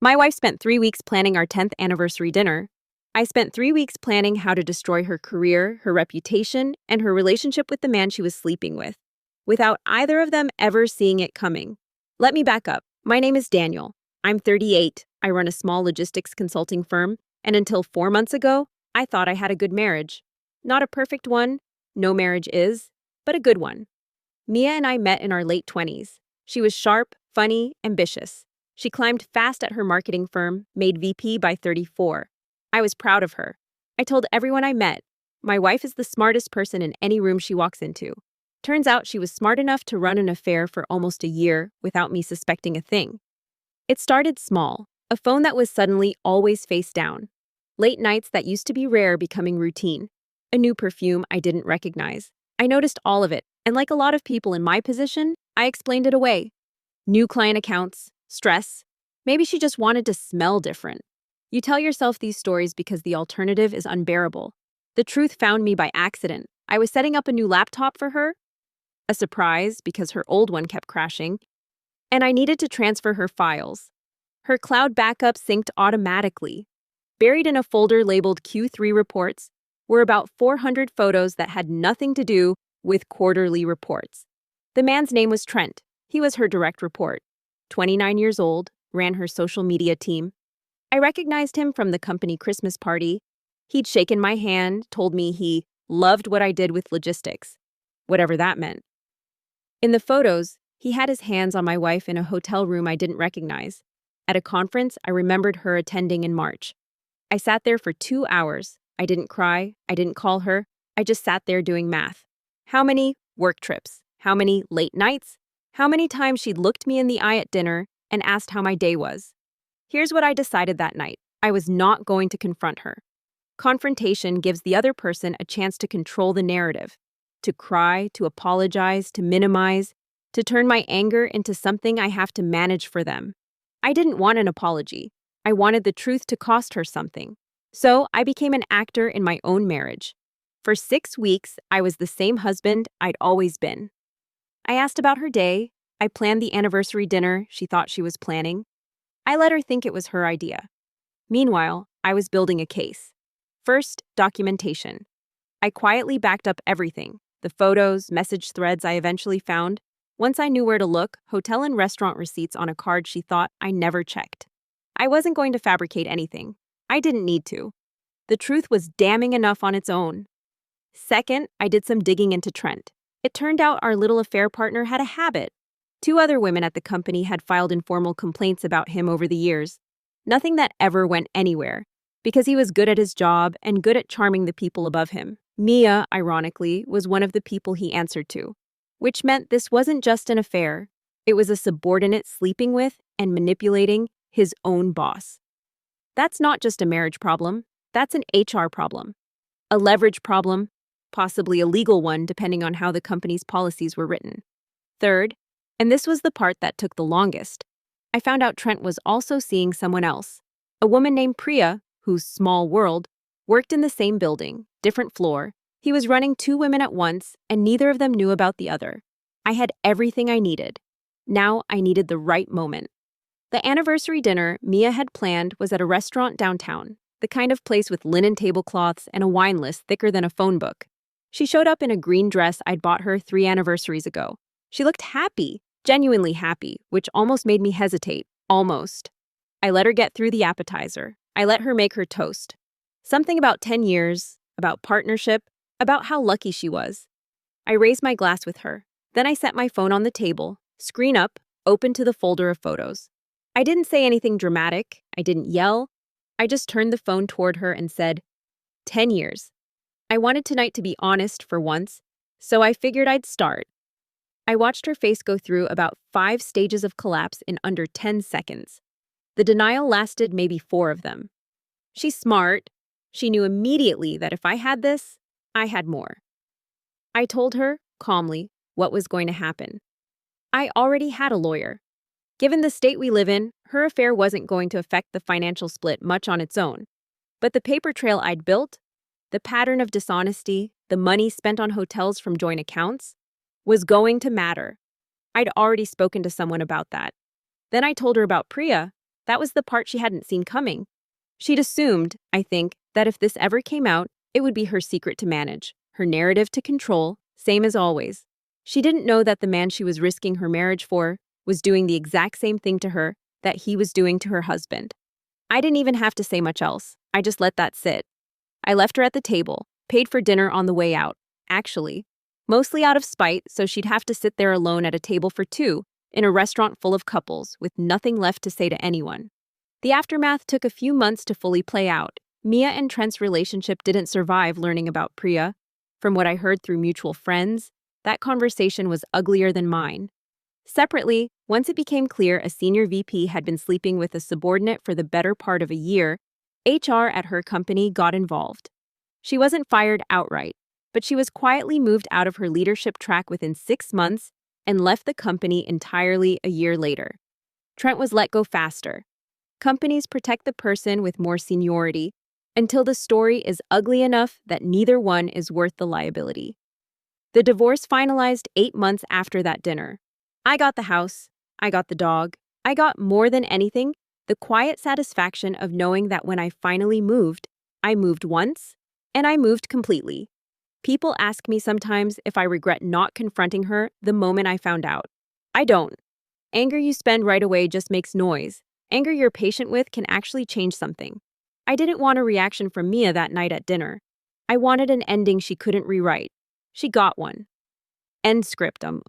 My wife spent 3 weeks planning our 10th anniversary dinner. I spent 3 weeks planning how to destroy her career, her reputation, and her relationship with the man she was sleeping with, without either of them ever seeing it coming. Let me back up. My name is Daniel. I'm 38. I run a small logistics consulting firm, and until 4 months ago, I thought I had a good marriage. Not a perfect one, no marriage is, but a good one. Mia and I met in our late 20s. She was sharp, funny, ambitious. She climbed fast at her marketing firm, made VP by 34. I was proud of her. I told everyone I met, my wife is the smartest person in any room she walks into. Turns out she was smart enough to run an affair for almost a year without me suspecting a thing. It started small, a phone that was suddenly always face down. Late nights that used to be rare becoming routine. A new perfume I didn't recognize. I noticed all of it, and like a lot of people in my position, I explained it away. New client accounts, stress. Maybe she just wanted to smell different. You tell yourself these stories because the alternative is unbearable. The truth found me by accident. I was setting up a new laptop for her, a surprise because her old one kept crashing, and I needed to transfer her files. Her cloud backup synced automatically. Buried in a folder labeled Q3 reports were about 400 photos that had nothing to do with quarterly reports. The man's name was Trent. He was her direct report. 29 years old, ran her social media team. I recognized him from the company Christmas party. He'd shaken my hand, told me he loved what I did with logistics, whatever that meant. In the photos, he had his hands on my wife in a hotel room I didn't recognize. At a conference I remembered her attending in March. I sat there for 2 hours. I didn't cry. I didn't call her. I just sat there doing math. How many work trips? How many late nights? How many times she'd looked me in the eye at dinner and asked how my day was? Here's what I decided that night. I was not going to confront her. Confrontation gives the other person a chance to control the narrative, to cry, to apologize, to minimize, to turn my anger into something I have to manage for them. I didn't want an apology. I wanted the truth to cost her something. So I became an actor in my own marriage. For 6 weeks, I was the same husband I'd always been. I asked about her day. I planned the anniversary dinner she thought she was planning. I let her think it was her idea. Meanwhile, I was building a case. First, documentation. I quietly backed up everything, the photos, message threads I eventually found. Once I knew where to look, hotel and restaurant receipts on a card she thought I never checked. I wasn't going to fabricate anything. I didn't need to. The truth was damning enough on its own. Second, I did some digging into Trent. It turned out our little affair partner had a habit. 2 other women at the company had filed informal complaints about him over the years. Nothing that ever went anywhere, because he was good at his job and good at charming the people above him. Mia, ironically, was one of the people he answered to, which meant this wasn't just an affair. It was a subordinate sleeping with and manipulating his own boss. That's not just a marriage problem, that's an HR problem. A leverage problem, possibly a legal one depending on how the company's policies were written. Third, and this was the part that took the longest, I found out Trent was also seeing someone else. A woman named Priya, whose small world, worked in the same building, different floor. He was running 2 women at once, and neither of them knew about the other. I had everything I needed. Now I needed the right moment. The anniversary dinner Mia had planned was at a restaurant downtown, the kind of place with linen tablecloths and a wine list thicker than a phone book. She showed up in a green dress I'd bought her 3 anniversaries ago. She looked happy, genuinely happy, which almost made me hesitate. Almost. I let her get through the appetizer. I let her make her toast. Something about 10 years, about partnership, about how lucky she was. I raised my glass with her. Then I set my phone on the table, screen up, open to the folder of photos. I didn't say anything dramatic. I didn't yell. I just turned the phone toward her and said, 10 years. I wanted tonight to be honest for once, so I figured I'd start. I watched her face go through about 5 stages of collapse in under 10 seconds. The denial lasted maybe 4 of them. She's smart. She knew immediately that if I had this, I had more. I told her, calmly, what was going to happen. I already had a lawyer. Given the state we live in, her affair wasn't going to affect the financial split much on its own. But the paper trail I'd built, the pattern of dishonesty, the money spent on hotels from joint accounts, was going to matter. I'd already spoken to someone about that. Then I told her about Priya, That was the part she hadn't seen coming. She'd assumed, I think, that if this ever came out, it would be her secret to manage, her narrative to control, same as always. She didn't know that the man she was risking her marriage for was doing the exact same thing to her that he was doing to her husband. I didn't even have to say much else. I just let that sit. I left her at the table, paid for dinner on the way out, actually. Mostly out of spite, so she'd have to sit there alone at a table for two in a restaurant full of couples with nothing left to say to anyone. The aftermath took a few months to fully play out. Mia and Trent's relationship didn't survive learning about Priya. From what I heard through mutual friends, that conversation was uglier than mine. Separately, once it became clear a senior VP had been sleeping with a subordinate for the better part of a year, HR at her company got involved. She wasn't fired outright, but she was quietly moved out of her leadership track within 6 months and left the company entirely a year later. Trent was let go faster. Companies protect the person with more seniority until the story is ugly enough that neither one is worth the liability. The divorce finalized 8 months after that dinner. I got the house, I got the dog, I got more than anything, the quiet satisfaction of knowing that when I finally moved, I moved once, and I moved completely. People ask me sometimes if I regret not confronting her the moment I found out. I don't. Anger you spend right away just makes noise. Anger you're patient with can actually change something. I didn't want a reaction from Mia that night at dinner. I wanted an ending she couldn't rewrite. She got one. End scriptum.